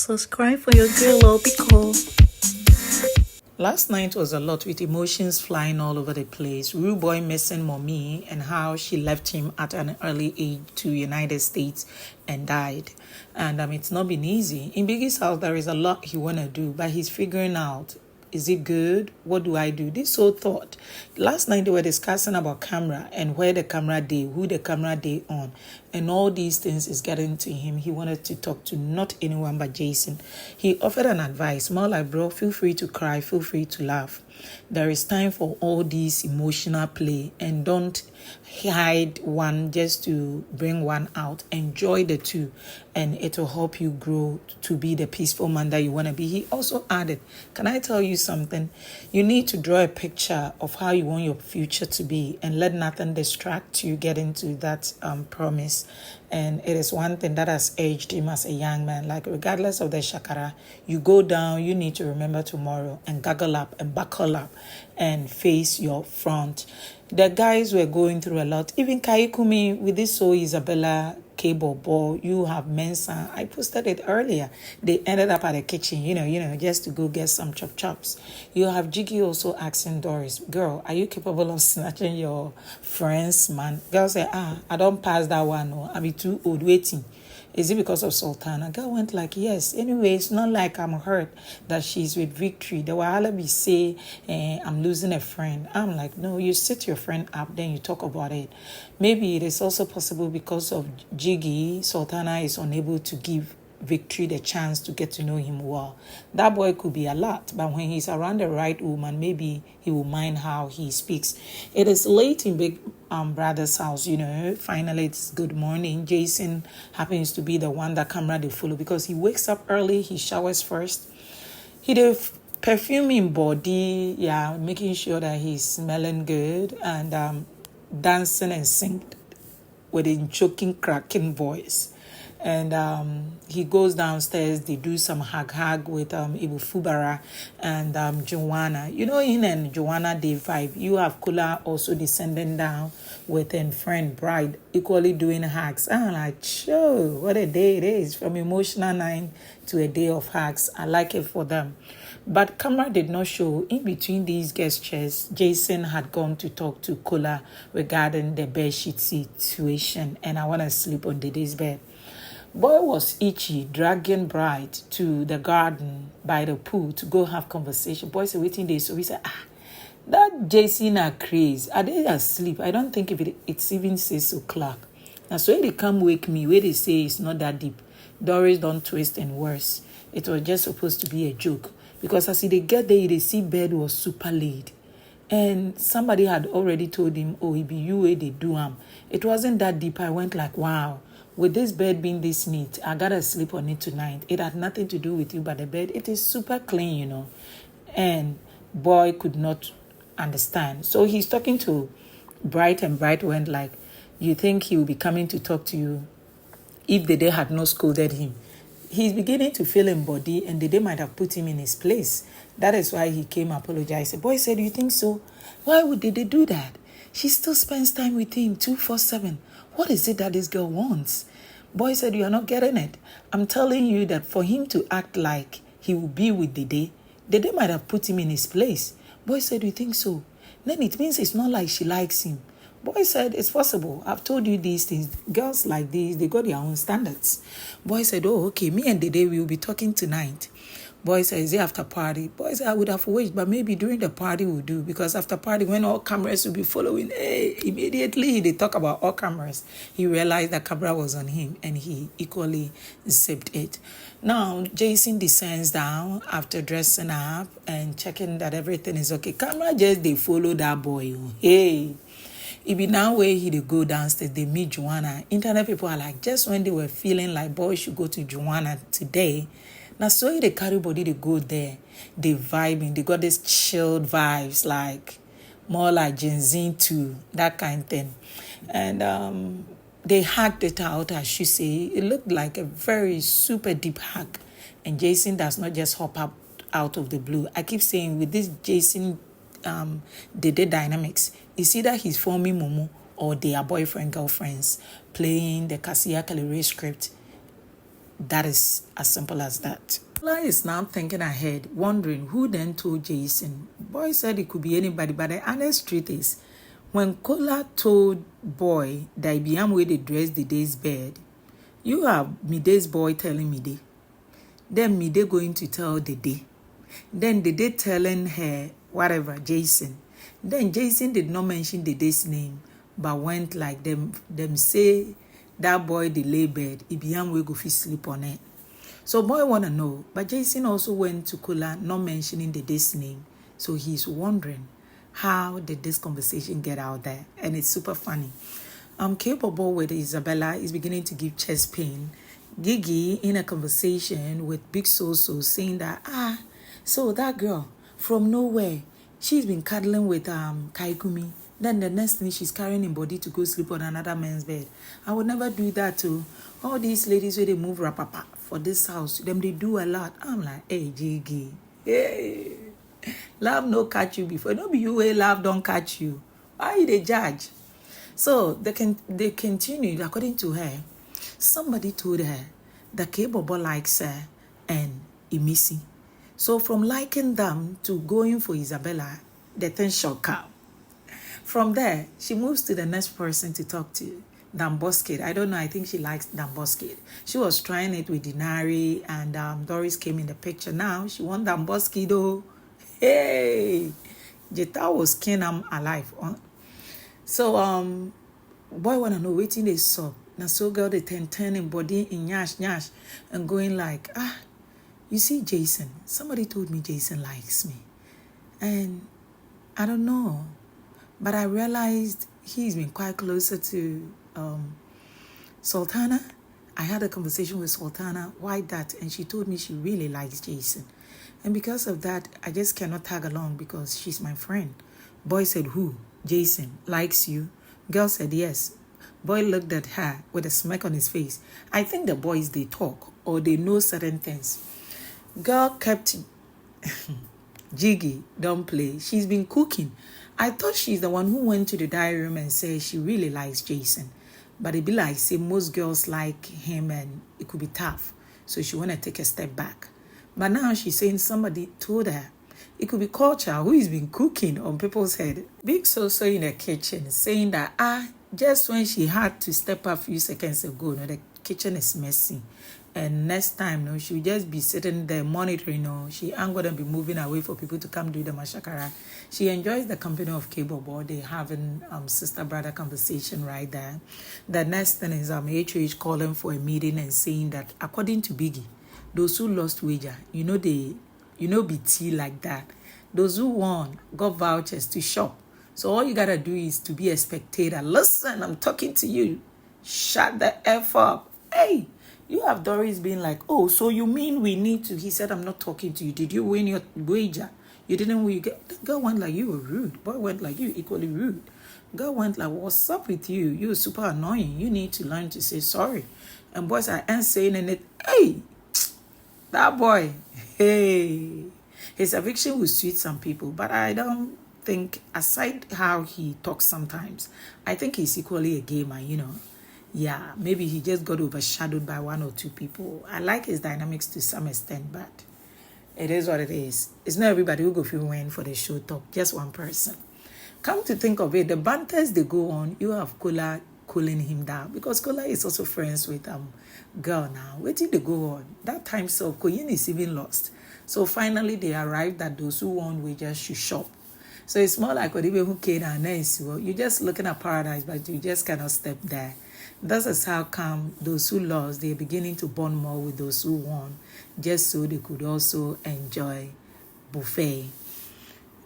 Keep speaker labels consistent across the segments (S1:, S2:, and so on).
S1: Subscribe for your girl Obico. Last night was a lot with emotions flying all over the place. Rude boy missing mommy and how she left him at an early age to United States and died. And it's not been easy. In Biggie's house, there is a lot he want to do, but he's figuring out, is it good? What do I do? This whole thought. Last night they were discussing about camera and where the camera day, who the camera day on. And all these things is getting to him. He wanted to talk to not anyone but Jason. He offered an advice, more like, bro, feel free to cry, feel free to laugh. There is time for all these emotional play and don't hide one just to bring one out. Enjoy the two and it will help you grow to be the peaceful man that you want to be. He also added, can I tell you something? You need to draw a picture of how you want your future to be and let nothing distract you getting to that promise. And it is one thing that has aged him as a young man. Like, regardless of the shakara, you go down, you need to remember tomorrow and gaggle up and buckle up and face your front. The guys were going through a lot. Even Kaikumi with this So Isabella cable ball, you have Mensa. I posted it earlier. They ended up at the kitchen, just to go get some chops. You have Jiggy also asking Doris, girl, are you capable of snatching your friend's man? Girl said, I don't pass that one. No, I be too old waiting. Is it because of Sultana? Girl went like, yes. Anyway, it's not like I'm hurt that she's with Victory. The Wahalabi say, I'm losing a friend. I'm like, no, you sit your friend up, then you talk about it. Maybe it is also possible because of Jiggy, Sultana is unable to give Victory the chance to get to know him well. That boy could be a lot, but when he's around the right woman, maybe he will mind how he speaks. It is late in Big Brother's house, Finally, it's good morning. Jason happens to be the one that camera they follow because he wakes up early, he showers first. He did perfume in body, making sure that he's smelling good and dancing and singing with a choking, cracking voice. And he goes downstairs. They do some hug with Ibu Fubara and Joanna. In and Joanna they vibe. You have Kola also descending down with a friend bride equally doing hugs. I'm like, sure, what a day it is, from emotional night to a day of hugs. I like it for them. But camera did not show. In between these gestures, Jason had gone to talk to Kola regarding the bedsheet situation, and I want to sleep on Dede's bed. Boy was itchy, dragging bride to the garden by the pool to go have conversation. Boy said, waiting there. So we said, that Jason are crazy. Are they asleep? I don't think if it's even 6 o'clock. Now, so they come wake me, where they say it's not that deep. Doris don't twist and worse. It was just supposed to be a joke. Because as they get there, they see bed was super late. And somebody had already told him, it be you where they do them. It wasn't that deep. I went like, wow. With this bed being this neat, I gotta sleep on it tonight. It had nothing to do with you but the bed. It is super clean, And boy could not understand. So he's talking to Bright, and Bright went like, you think he will be coming to talk to you if the day had not scolded him? He's beginning to feel in body, and the day might have put him in his place. That is why he came apologize. The boy said, you think so? Why would they do that? She still spends time with him 24/7. What is it that this girl wants? Boy said, you are not getting it. I'm telling you that for him to act like he will be with Dede might have put him in his place. Boy said, you think so? Then it means it's not like she likes him. Boy said, it's possible. I've told you these things. Girls like these, they got their own standards. Boy said, okay, me and Dede will be talking tonight. Boy said, is it after party? Boy said, I would have wished, but maybe during the party we'll do. Because after party, when all cameras will be following, immediately they talk about all cameras. He realized that camera was on him and he equally zipped it. Now, Jason descends down after dressing up and checking that everything is okay. Camera just, they follow that boy. Hey. It be now where they go downstairs, they meet Joanna. Internet people are like, just when they were feeling like boys should go to Joanna today, now so they carry body, they go there, they vibing, they got this chilled vibes, like more like Gen Z 2, that kind of thing. And they hacked it out, I should say. It looked like a very super deep hack. And Jason does not just hop up out of the blue. I keep saying with this Jason Dede dynamics, it's either he's forming Momo or they are boyfriend girlfriends playing the Cassia Calere script. That is as simple as that. Kola is now thinking ahead, wondering who then told Jason. Boy said it could be anybody, but the honest truth is, when Kola told Boy that it be him where they dress the day's bed, you have Mide's boy telling Mide. Then Mide going to tell Dede. Then Dede telling her whatever, Jason. Then Jason did not mention Dede's name, but went like them say that boy the lay bed, it be him we go fit sleep on it. So Boy wanna know, but Jason also went to Kola not mentioning Dede's name. So he's wondering, how did this conversation get out there? And it's super funny. Capable with Isabella is beginning to give chest pain. Gigi in a conversation with Big Soso saying that, so that girl from nowhere, she's been cuddling with Kaikumi. Then the next thing she's carrying in body to go sleep on another man's bed. I would never do that too. All these ladies where they move rapapa for this house, them they do a lot. I'm like, hey Gigi, hey, love no catch you before. No be you way love don't catch you. Why you the judge? So they continued. According to her, somebody told her that K-Bobo likes her and Imisi. So from liking them to going for Isabella, the thing shall come. From there, she moves to the next person to talk to, Damboskid. I don't know, I think she likes Damboskid. She was trying it with Dinari and Doris came in the picture. Now she want Damboskid though. Hey! Jeta was king alive. So, Boy wanna know waiting they saw. Now so girl they turning body in nyash and going like, you see Jason, somebody told me Jason likes me. And I don't know. But I realized he's been quite closer to Sultana. I had a conversation with Sultana, why that? And she told me she really likes Jason. And because of that, I just cannot tag along because she's my friend. Boy said, who? Jason likes you? Girl said, yes. Boy looked at her with a smirk on his face. I think the boys, they talk or they know certain things. Girl kept... Jiggy, don't play. She's been cooking. I thought she's the one who went to the diary room and said she really likes Jason. But it be like, say, most girls like him and it could be tough. So she want to take a step back. But now she's saying somebody told her. It could be culture who has been cooking on people's head. Big Soso in the kitchen saying that, just when she had to step up a few seconds ago, the kitchen is messy. And next time, she'll just be sitting there monitoring, she ain't gonna be moving away for people to come do the mashakara. She enjoys the company of K-Bobo. They having sister-brother conversation right there. The next thing is HOH calling for a meeting and saying that according to Biggie, those who lost wager, be tea like that. Those who won got vouchers to shop. So all you gotta do is to be a spectator. Listen, I'm talking to you. Shut the F up. Hey! You have Doris being like, oh, so you mean we need to... He said, I'm not talking to you. Did you win your wager? You didn't win. The girl went like, you were rude. Boy went like, you equally rude. Girl went like, what's up with you? You're super annoying. You need to learn to say sorry. And boys are ain't saying it. Hey, that boy, hey. His eviction will sweet some people, but I don't think, aside how he talks sometimes, I think he's equally a gamer, Yeah, maybe he just got overshadowed by one or two people. I like his dynamics to some extent, but it is what it is. It's not everybody who go feel win for the show talk, just one person. Come to think of it, the banters they go on, you have Kola cooling him down because Kola is also friends with girl now. Where did they go on? That time so Koyin is even lost. So finally they arrived that those who won wages should shop. So it's more like whatever who came and nice. You're just looking at paradise, but you just cannot step there. That is how come those who lost, they're beginning to bond more with those who won, just so they could also enjoy buffet.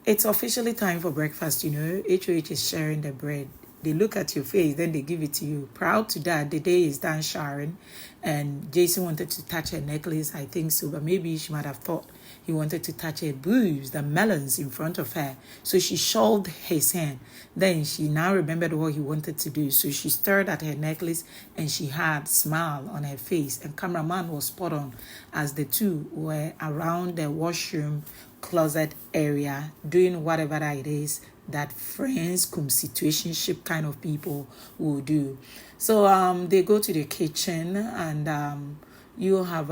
S1: It's officially time for breakfast, HOH is sharing the bread. They look at your face, then they give it to you. Proud to that, the day is done sharing. And Jason wanted to touch her necklace, I think so, but maybe she might have thought he wanted to touch her boobs, the melons in front of her. So she shoved his hand. Then she now remembered what he wanted to do. So she stared at her necklace and she had a smile on her face. And cameraman was spot on as the two were around the washroom closet area doing whatever that it is that friends, situationship kind of people will do. So they go to the kitchen and you have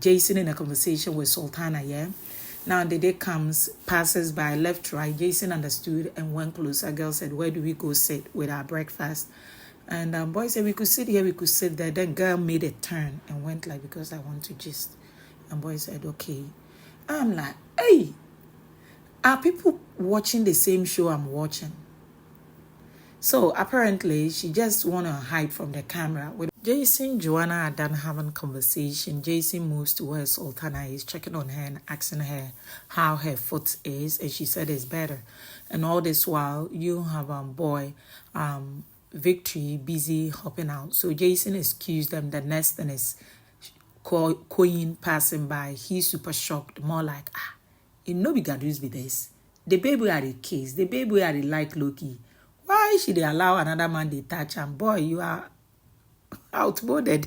S1: Jason in a conversation with Sultana, yeah? Now the day comes, passes by, left, right. Jason understood and went closer. Girl said, where do we go sit with our breakfast? And boy said, we could sit here, we could sit there. Then girl made a turn and went like, because I want to gist. And boy said, okay. I'm like, hey, are people watching the same show I'm watching? So apparently she just want to hide from the camera. With Jason, Joanna are done having conversation. Jason moves to where Sultana is, checking on her and asking her how her foot is, and she said it's better. And all this while, you have boy, Victory busy hopping out. So Jason excused them. The next thing is Queen passing by. He's super shocked, more like, it no be gadus be this. The baby are the case. The baby are the like Loki. Why should they allow another man to touch him? Boy, you are outboarded.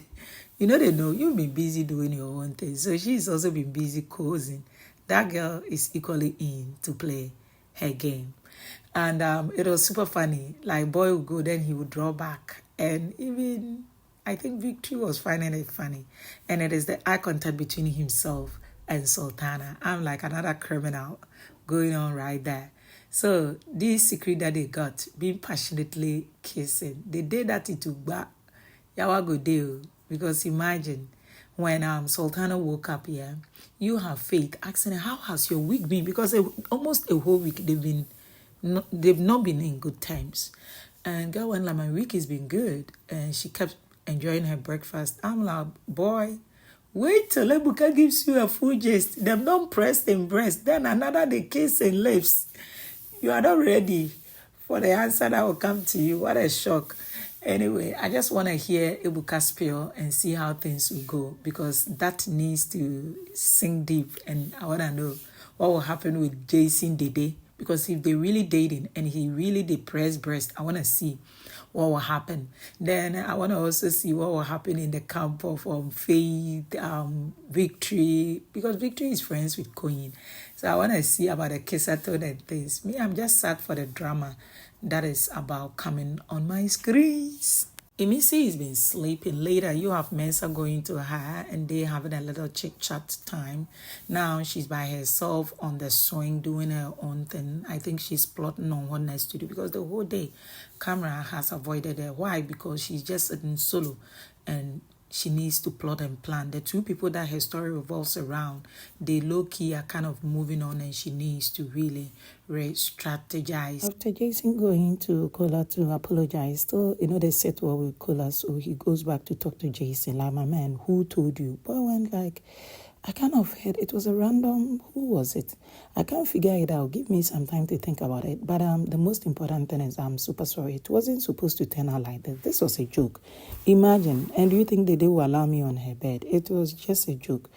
S1: You know they know you've been busy doing your own thing. So she's also been busy causing. That girl is equally in to play her game. And it was super funny. Like boy would go, then he would draw back. And even I think Victory was finding it funny. And it is the eye contact between himself and Sultana. I'm like another criminal going on right there. So this secret that they got, being passionately kissing, they did that into Ba Yawago deal. Because imagine when Sultana woke up here, you have Faith asking her, how has your week been? Because almost a whole week they've not been in good times. And girl went like, my week has been good. And she kept enjoying her breakfast. I'm like, boy, wait till Ebuka gives you a full gist. Them don't press them breast. Then another they kiss and lips. You are not ready for the answer that will come to you. What a shock. Anyway, I just want to hear Ebuka's spiel and see how things will go, because that needs to sink deep, and I want to know what will happen with Jason Dede, because if they really dating and he really depressed breast, I want to see what will happen. Then I want to also see what will happen in the camp of Faith, Victory, because Victory is friends with Queen. So I want to see about the Kissaton and things. Me, I'm just sad for the drama that is about coming on my screens. Emisi has been sleeping. Later, you have Mensa going to her and they having a little chit-chat time. Now, she's by herself on the swing doing her own thing. I think she's plotting on what next to do, because the whole day, camera has avoided her. Why? Because she's just sitting solo and she needs to plot and plan. The two people that her story revolves around, they low-key are kind of moving on, and she needs to really strategize. After Jason going to Kola to apologize, still, they settle with Kola, so he goes back to talk to Jason, like, my man, who told you? Boy went like, I kind of heard it was a random, who was it? I can't figure it out. Give me some time to think about it. But the most important thing is I'm super sorry. It wasn't supposed to turn out like this. This was a joke. Imagine. And do you think that they will allow me on her bed? It was just a joke.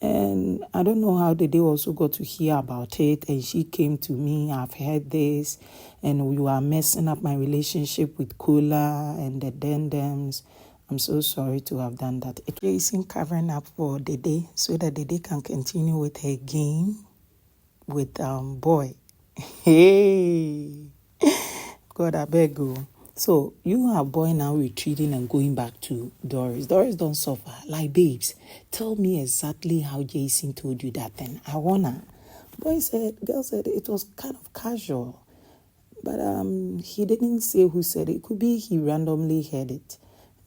S1: And I don't know how they also got to hear about it. And she came to me, I've heard this. And you are messing up my relationship with Kola and the Dendems. I'm so sorry to have done that. It is covering up for Dede so that Dede can continue with her game with boy. Hey, God, I beg you. So you have boy now retreating and going back to Doris. Doris don't suffer. Like, babes, tell me exactly how Jason told you that thing. I wanna. Girl said it was kind of casual. But he didn't say who said it. It could be he randomly heard it.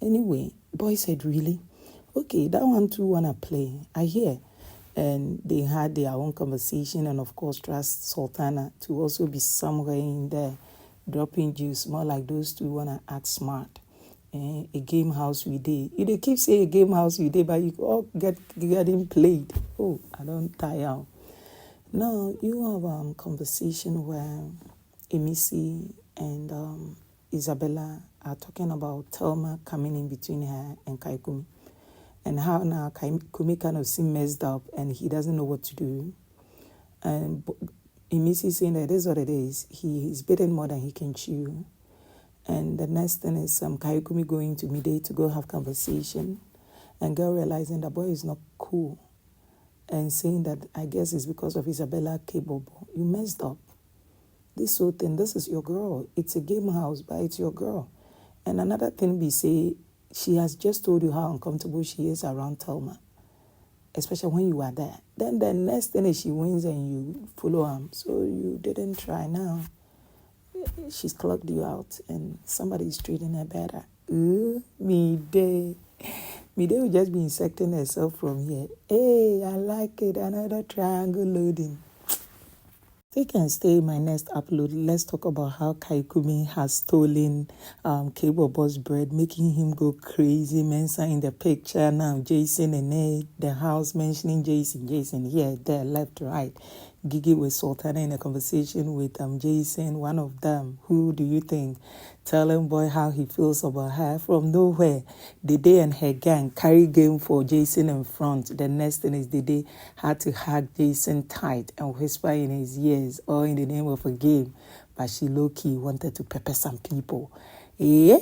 S1: Anyway, boy said, really? Okay, that one too wanna play. I hear. And they had their own conversation, and of course trust Sultana to also be somewhere in there dropping juice, more like those two wanna act smart. A game house we did. You they keep saying a game house we did, but you all getting played. Oh, I don't tire out. Now you have a conversation where Emisi and Isabella are talking about Thelma coming in between her and Kaikumi, and how now Kaikumi kind of seems messed up and he doesn't know what to do. And Emisi saying that this is what it is. He's bitten more than he can chew. And the next thing is Kaikumi going to Dede to go have conversation, and girl realizing the boy is not cool and saying that I guess it's because of Isabella capable. You messed up. This whole thing, this is your girl. It's a game house, but it's your girl. And another thing we say, she has just told you how uncomfortable she is around Thelma, especially when you are there. Then the next thing is she wins and you follow her. So you didn't try. Now she's clocked you out and somebody's treating her better. Ooh, Me-Gigi. Me-Gigi will just be insecting herself from here. Hey, I like it. Another triangle loading. Take and stay in my next upload. Let's talk about how Kaikumi has stolen Cable Boss bread, making him go crazy. Mensa in the picture now, Jason and Ed, the house mentioning Jason here, there, left, right. Gigi with Sultana in a conversation with Jason, one of them. Who do you think? Telling boy how he feels about her from nowhere. Dede and her gang carry game for Jason in front. The next thing is Dede had to hug Jason tight and whisper in his ears, all in the name of a game. But she low-key wanted to pepper some people. Yeah?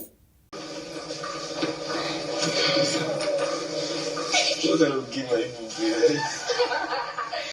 S1: What kind of game are you doing?